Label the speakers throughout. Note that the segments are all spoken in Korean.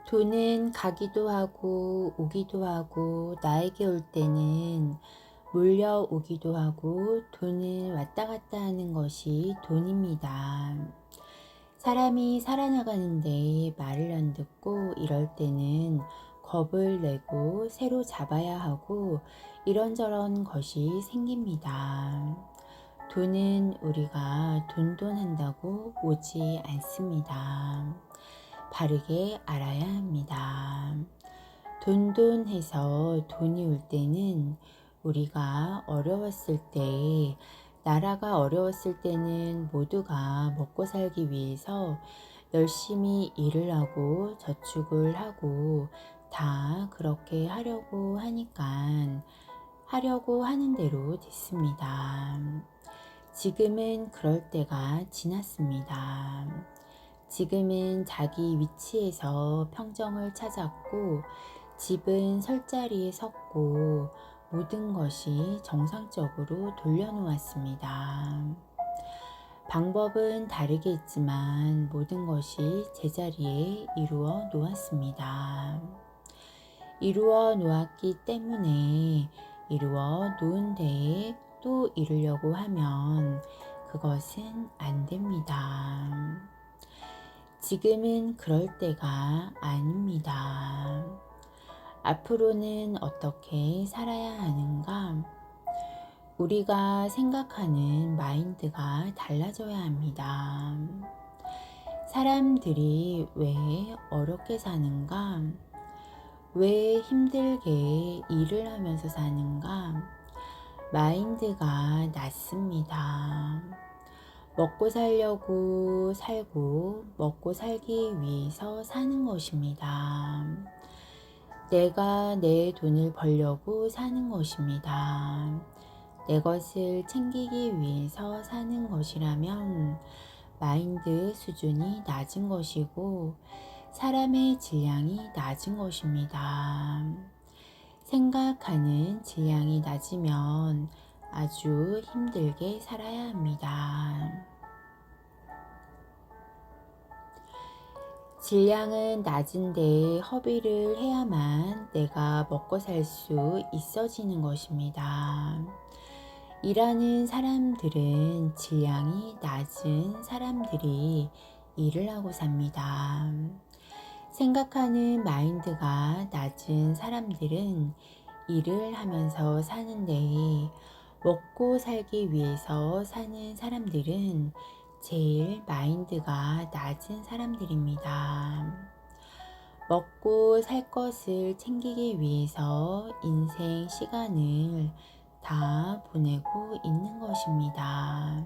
Speaker 1: 돈은 가기도 하고 오기도 하고 나에게 올 때는 몰려오기도 하고 돈은 왔다 갔다 하는 것이 돈입니다. 사람이 살아나가는데 말을 안 듣고 이럴 때는 겁을 내고 새로 잡아야 하고 이런저런 것이 생깁니다. 돈은 우리가 돈돈한다고 오지 않습니다. 바르게 알아야 합니다. 돈돈해서 돈이 올 때는 우리가 어려웠을 때, 나라가 어려웠을 때는 모두가 먹고 살기 위해서 열심히 일을 하고 저축을 하고 다 그렇게 하려고 하니까 하려고 하는 대로 됐습니다. 지금은 그럴 때가 지났습니다. 지금은 자기 위치에서 평정을 찾았고 집은 설 자리에 섰고 모든 것이 정상적으로 돌려놓았습니다. 방법은 다르겠지만 모든 것이 제자리에 이루어 놓았습니다. 이루어 놓았기 때문에 이루어 놓은 데에 또 이루려고 하면 그것은 안 됩니다. 지금은 그럴 때가 아닙니다. 앞으로는 어떻게 살아야 하는가? 우리가 생각하는 마인드가 달라져야 합니다. 사람들이 왜 어렵게 사는가? 왜 힘들게 일을 하면서 사는가? 마인드가 낮습니다. 먹고 살려고 살고 먹고 살기 위해서 사는 것입니다. 내가 내 돈을 벌려고 사는 것입니다. 내 것을 챙기기 위해서 사는 것이라면 마인드 수준이 낮은 것이고 사람의 질량이 낮은 것입니다. 생각하는 질량이 낮으면 아주 힘들게 살아야 합니다. 질량은 낮은데 허비를 해야만 내가 먹고 살 수 있어지는 것입니다. 일하는 사람들은 질량이 낮은 사람들이 일을 하고 삽니다. 생각하는 마인드가 낮은 사람들은 일을 하면서 사는데 먹고 살기 위해서 사는 사람들은 제일 마인드가 낮은 사람들입니다. 먹고 살 것을 챙기기 위해서 인생 시간을 다 보내고 있는 것입니다.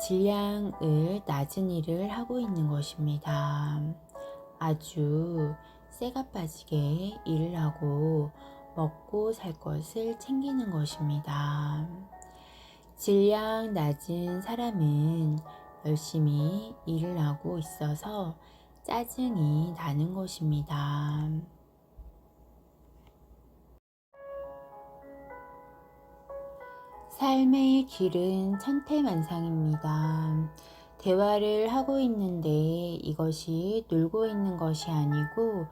Speaker 1: 질량을 낮은 일을 하고 있는 것입니다. 아주 쇠가 빠지게 일을 하고 먹고 살 것을 챙기는 것입니다. 질량 낮은 사람은 열심히 일을 하고 있어서 짜증이 나는 것입니다. 삶의 길은 천태만상입니다. 대화를 하고 있는데 이것이 놀고 있는 것이 아니고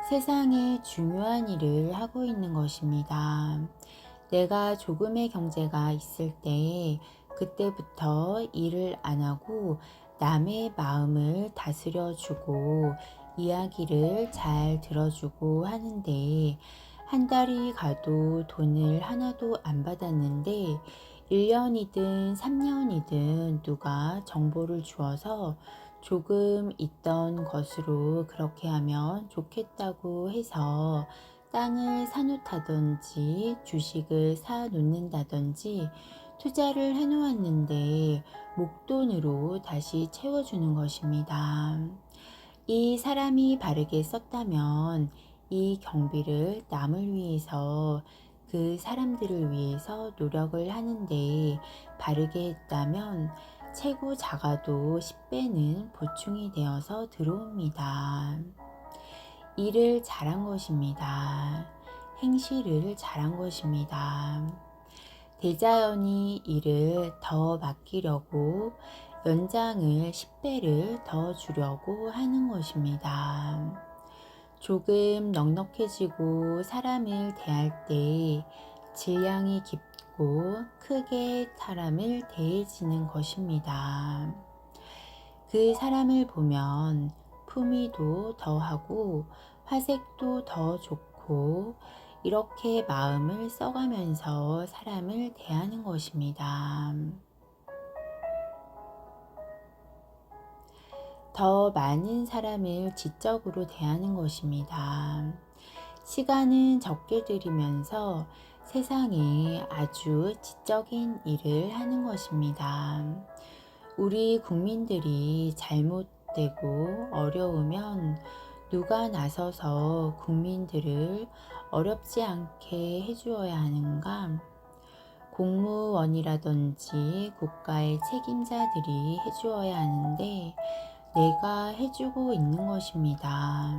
Speaker 1: 세상에 중요한 일을 하고 있는 것입니다. 내가 조금의 경제가 있을 때 그때부터 일을 안 하고 남의 마음을 다스려 주고 이야기를 잘 들어주고 하는데 한 달이 가도 돈을 하나도 안 받았는데 1년이든 3년이든 누가 정보를 주어서 조금 있던 것으로 그렇게 하면 좋겠다고 해서 땅을 사놓다든지 주식을 사 놓는다든지 투자를 해 놓았는데 목돈으로 다시 채워주는 것입니다. 이 사람이 바르게 썼다면 이 경비를 남을 위해서 그 사람들을 위해서 노력을 하는데 바르게 했다면 최고 작아도 10배는 보충이 되어서 들어옵니다. 일을 잘한 것입니다. 행실을 잘한 것입니다. 대자연이 일을 더 맡기려고 연장을 10배를 더 주려고 하는 것입니다. 조금 넉넉해지고 사람을 대할 때 질량이 깊고 크게 사람을 대해지는 것입니다. 그 사람을 보면 품위도 더하고 화색도 더 좋고 이렇게 마음을 써가면서 사람을 대하는 것입니다. 더 많은 사람을 지적으로 대하는 것입니다. 시간은 적게 들이면서 세상에 아주 지적인 일을 하는 것입니다. 우리 국민들이 잘못되고 어려우면 누가 나서서 국민들을 어렵지 않게 해주어야 하는가? 공무원이라든지 국가의 책임자들이 해주어야 하는데 내가 해주고 있는 것입니다.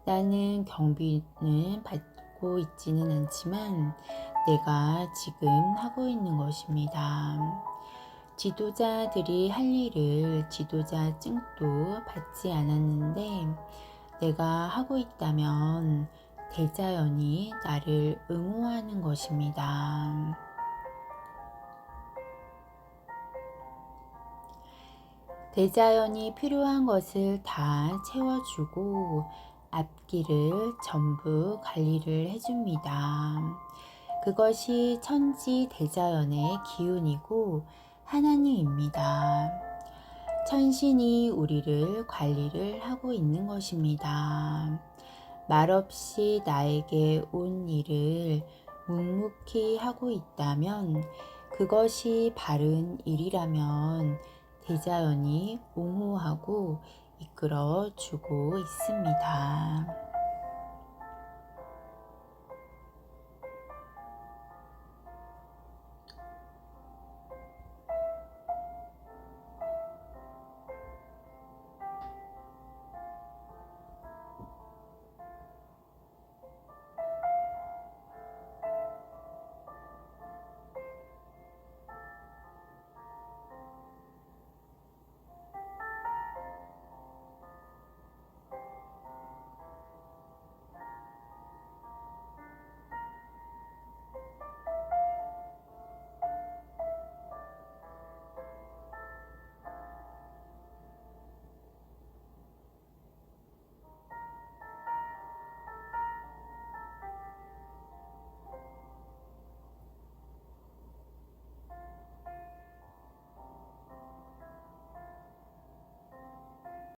Speaker 1: 나는 경비는 받고 있지는 않지만 내가 지금 하고 있는 것입니다. 지도자들이 할 일을 지도자증도 받지 않았는데 내가 하고 있다면 대자연이 나를 응호하는 것입니다. 대자연이 필요한 것을 다 채워주고 앞길을 전부 관리를 해줍니다. 그것이 천지 대자연의 기운이고 하나님입니다. 천신이 우리를 관리를 하고 있는 것입니다. 말없이 나에게 온 일을 묵묵히 하고 있다면 그것이 바른 일이라면 대자연이 옹호하고 이끌어 주고 있습니다.